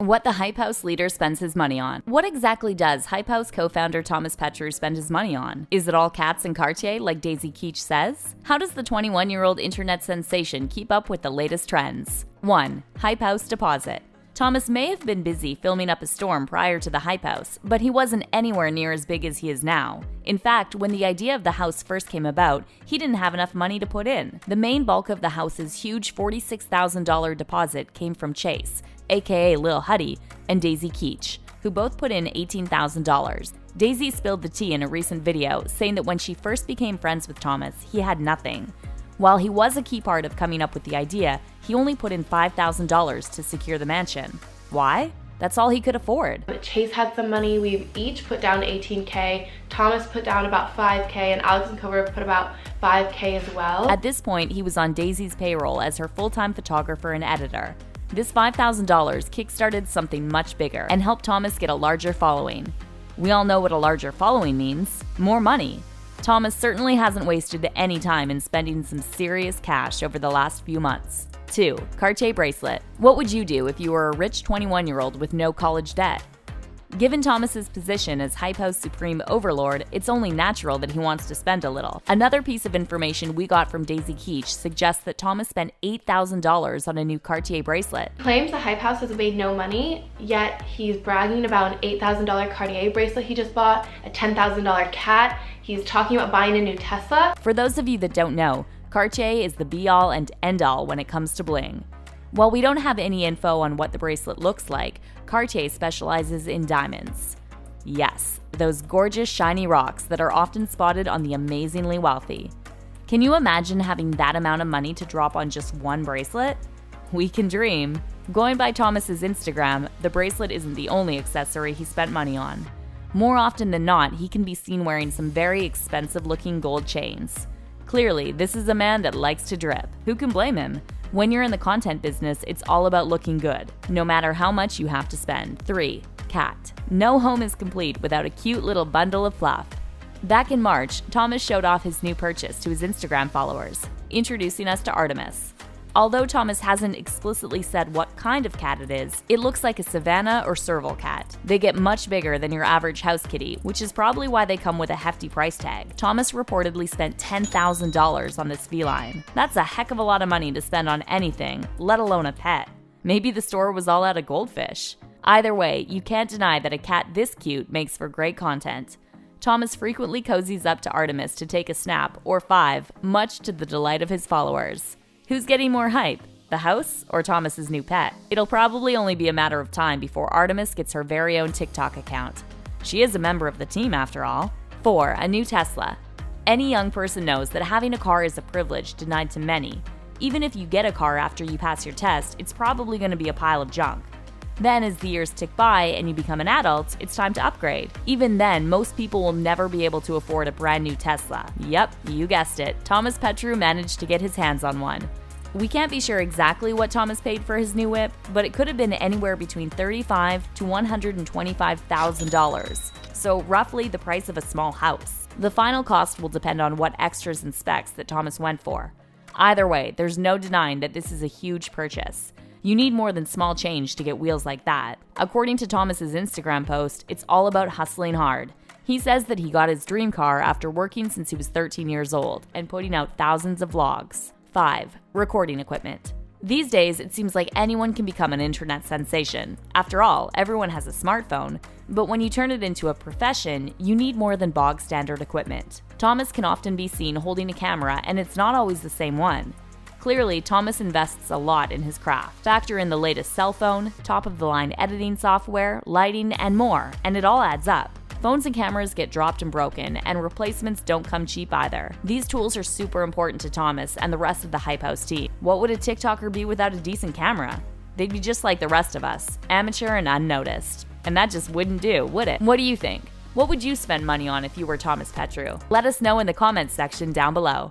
What the Hype House leader spends his money on. What exactly does Hype House co-founder Thomas Petru spend his money on? Is it all cats and Cartier, like Daisy Keech says? How does the 21-year-old internet sensation keep up with the latest trends? 1. Hype House deposit. Thomas may have been busy filming up a storm prior to the Hype House, but he wasn't anywhere near as big as he is now. In fact, when the idea of the house first came about, he didn't have enough money to put in. The main bulk of the house's huge $46,000 deposit came from Chase, aka Lil Huddy, and Daisy Keech, who both put in $18,000. Daisy spilled the tea in a recent video, saying that when she first became friends with Thomas, he had nothing. While he was a key part of coming up with the idea, he only put in $5,000 to secure the mansion. Why? That's all he could afford. Chase had some money. We've each put down $18K. Thomas put down about $5K, and Alex and Cobra put about $5K as well. At this point, he was on Daisy's payroll as her full-time photographer and editor. This $5,000 kickstarted something much bigger and helped Thomas get a larger following. We all know what a larger following means: more money. Thomas certainly hasn't wasted any time in spending some serious cash over the last few months. 2. Cartier bracelet. What would you do if you were a rich 21-year-old with no college debt? Given Thomas's position as Hype House Supreme Overlord, it's only natural that he wants to spend a little. Another piece of information we got from Daisy Keech suggests that Thomas spent $8,000 on a new Cartier bracelet. Claims the Hype House has made no money, yet he's bragging about an $8,000 Cartier bracelet he just bought, a $10,000 cat. He's talking about buying a new Tesla. For those of you that don't know, Cartier is the be-all and end-all when it comes to bling. While we don't have any info on what the bracelet looks like, Cartier specializes in diamonds. Yes, those gorgeous shiny rocks that are often spotted on the amazingly wealthy. Can you imagine having that amount of money to drop on just one bracelet? We can dream. Going by Thomas's Instagram, the bracelet isn't the only accessory he spent money on. More often than not, he can be seen wearing some very expensive-looking gold chains. Clearly, this is a man that likes to drip. Who can blame him? When you're in the content business, it's all about looking good, no matter how much you have to spend. 3. Cat. No home is complete without a cute little bundle of fluff. Back in March, Thomas showed off his new purchase to his Instagram followers, introducing us to Artemis. Although Thomas hasn't explicitly said what kind of cat it is, it looks like a Savannah or Serval cat. They get much bigger than your average house kitty, which is probably why they come with a hefty price tag. Thomas reportedly spent $10,000 on this feline. That's a heck of a lot of money to spend on anything, let alone a pet. Maybe the store was all out of goldfish. Either way, you can't deny that a cat this cute makes for great content. Thomas frequently cozies up to Artemis to take a snap, or 5, much to the delight of his followers. Who's getting more hype, the house or Thomas's new pet? It'll probably only be a matter of time before Artemis gets her very own TikTok account. She is a member of the team after all. 4. A new Tesla. Any young person knows that having a car is a privilege denied to many. Even if you get a car after you pass your test, it's probably going to be a pile of junk. Then as the years tick by and you become an adult, it's time to upgrade. Even then, most people will never be able to afford a brand new Tesla. Yep, you guessed it. Thomas Petru managed to get his hands on one. We can't be sure exactly what Thomas paid for his new whip, but it could have been anywhere between $35,000 to $125,000, so roughly the price of a small house. The final cost will depend on what extras and specs that Thomas went for. Either way, there's no denying that this is a huge purchase. You need more than small change to get wheels like that. According to Thomas's Instagram post, it's all about hustling hard. He says that he got his dream car after working since he was 13 years old and putting out thousands of vlogs. 5. Recording equipment. These days, it seems like anyone can become an internet sensation. After all, everyone has a smartphone, but when you turn it into a profession, you need more than bog standard equipment. Thomas can often be seen holding a camera, and it's not always the same one. Clearly, Thomas invests a lot in his craft. Factor in the latest cell phone, top-of-the-line editing software, lighting, and more, and it all adds up. Phones and cameras get dropped and broken, and replacements don't come cheap either. These tools are super important to Thomas and the rest of the Hype House team. What would a TikToker be without a decent camera? They'd be just like the rest of us, amateur and unnoticed. And that just wouldn't do, would it? What do you think? What would you spend money on if you were Thomas Petru? Let us know in the comments section down below.